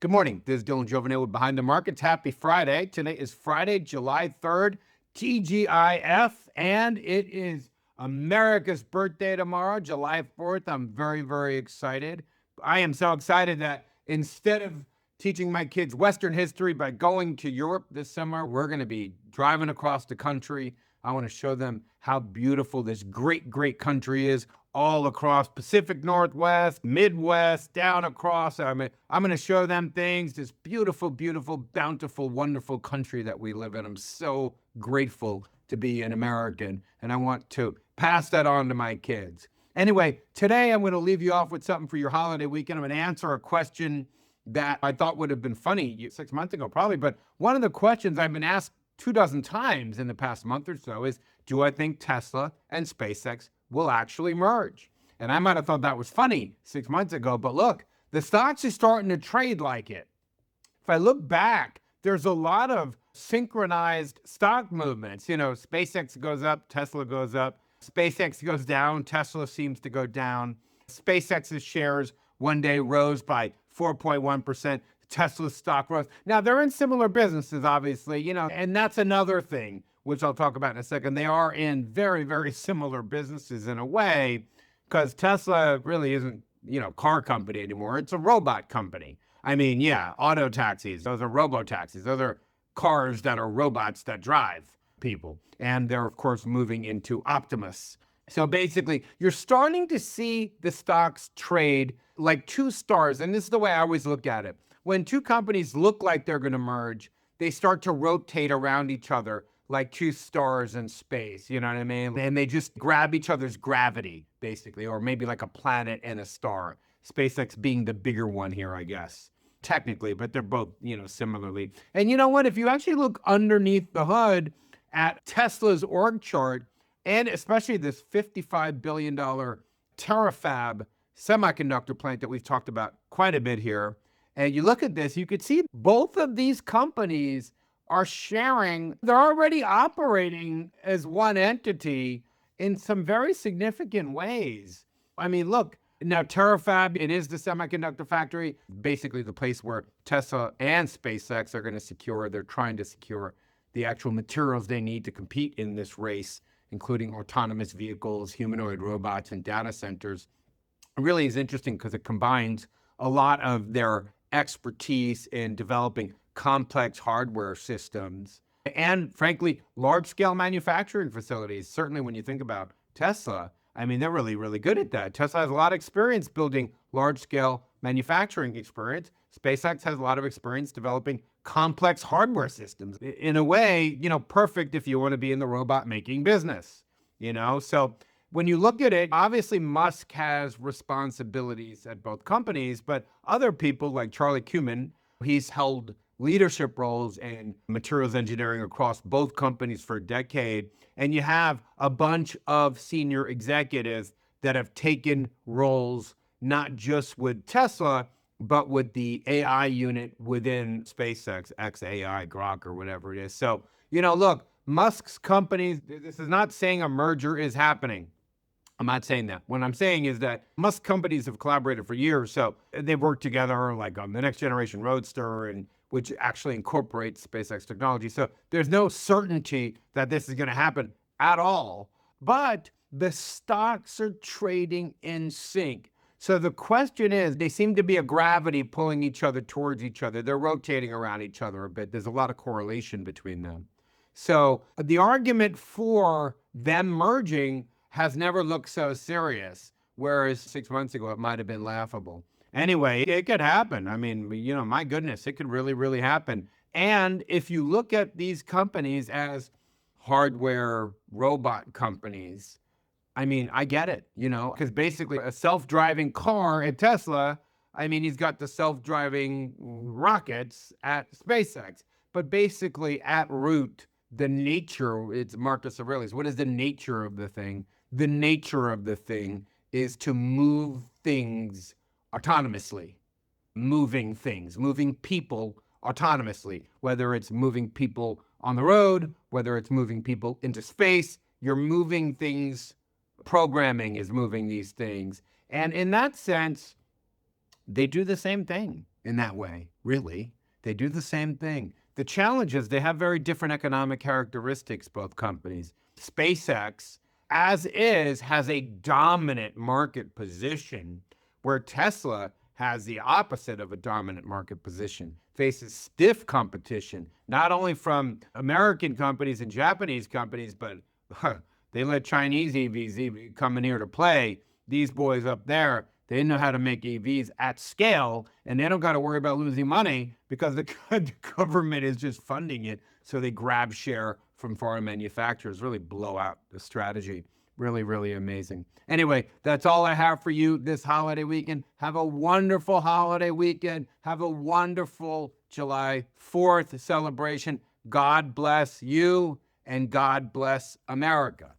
Good morning. This is Dylan Jovenel with Behind the Markets. Happy Friday. Today is Friday, July 3rd, TGIF, and it is America's birthday tomorrow, July 4th. I'm very, very excited. I am so excited that instead of teaching my kids Western history by going to Europe this summer, we're going to be driving across the country. I want to show them how beautiful this great, great country is, all across Pacific Northwest, Midwest, down across. I'm going to show them things, this beautiful, beautiful, bountiful, wonderful country that we live in. I'm so grateful to be an American, and I want to pass that on to my kids. Anyway, today I'm going to leave you off with something for your holiday weekend. I'm going to answer a question that I thought would have been funny 6 months ago, probably, but one of the questions I've been asked 24 times in the past month or so is, do I think Tesla and SpaceX will actually merge? And I might have thought that was funny 6 months ago, but look, the stocks are starting to trade like it. If I look back, there's a lot of synchronized stock movements. You know, SpaceX goes up, Tesla goes up, SpaceX goes down, Tesla seems to go down. SpaceX's shares one day rose by 4.1%. Tesla's stock rose. Now, they're in similar businesses, obviously, and that's another thing, which I'll talk about in a second. They are in very, very similar businesses in a way, because Tesla really isn't, a car company anymore. It's a robot company. I mean, yeah, auto taxis, those are robo-taxis. Those are cars that are robots that drive people. And they're, of course, moving into Optimus. So basically, you're starting to see the stocks trade like two stars. And this is the way I always look at it. When two companies look like they're going to merge, they start to rotate around each other like two stars in space, you know what I mean? And they just grab each other's gravity, basically, or maybe like a planet and a star. SpaceX being the bigger one here, I guess, technically, but they're both, similarly. And you know what? If you actually look underneath the hood at Tesla's org chart, and especially this $55 billion Terafab semiconductor plant that we've talked about quite a bit here, and you look at this, you could see both of these companies are sharing, they're already operating as one entity in some very significant ways. I mean, look, now Terafab, it is the semiconductor factory, basically the place where Tesla and SpaceX are going to they're trying to secure the actual materials they need to compete in this race, including autonomous vehicles, humanoid robots, and data centers. It really is interesting because it combines a lot of their expertise in developing complex hardware systems and, frankly, large-scale manufacturing facilities. Certainly when you think about Tesla, I mean, they're really, really good at that. Tesla has a lot of experience building large-scale manufacturing experience. SpaceX has a lot of experience developing complex hardware systems. In a way, perfect if you want to be in the robot-making business, So when you look at it, obviously Musk has responsibilities at both companies, but other people like Charlie Kuehmann, he's held leadership roles in materials engineering across both companies for a decade. And you have a bunch of senior executives that have taken roles not just with Tesla, but with the AI unit within SpaceX, XAI, Grok, or whatever it is. So, look, Musk's companies, this is not saying a merger is happening. I'm not saying that. What I'm saying is that Musk companies have collaborated for years. So they've worked together like on the next generation Roadster, and which actually incorporates SpaceX technology. So there's no certainty that this is going to happen at all. But the stocks are trading in sync. So the question is, they seem to be a gravity pulling each other towards each other. They're rotating around each other a bit. There's a lot of correlation between them. So the argument for them merging has never looked so serious, whereas 6 months ago, it might have been laughable. Anyway, it could happen. I mean, my goodness, it could really, really happen. And if you look at these companies as hardware robot companies, I mean, I get it, because basically a self-driving car at Tesla, I mean, he's got the self-driving rockets at SpaceX, but basically at root, the nature, it's Marcus Aurelius. What is the nature of the thing? The nature of the thing is to move things autonomously, moving people autonomously, whether it's moving people on the road, whether it's moving people into space, you're moving things, programming is moving these things. And in that sense, they do the same thing in that way. really. They do the same thing. The challenge is they have very different economic characteristics, both companies. SpaceX, as is, has a dominant market position, where Tesla has the opposite of a dominant market position, faces stiff competition, not only from American companies and Japanese companies, but they let Chinese EVs come in here to play. These boys up there, they know how to make EVs at scale, and they don't got to worry about losing money because the government is just funding it. So they grab share from foreign manufacturers, really blow out the strategy. Really, really amazing. Anyway, that's all I have for you this holiday weekend. Have a wonderful holiday weekend. Have a wonderful July 4th celebration. God bless you and God bless America.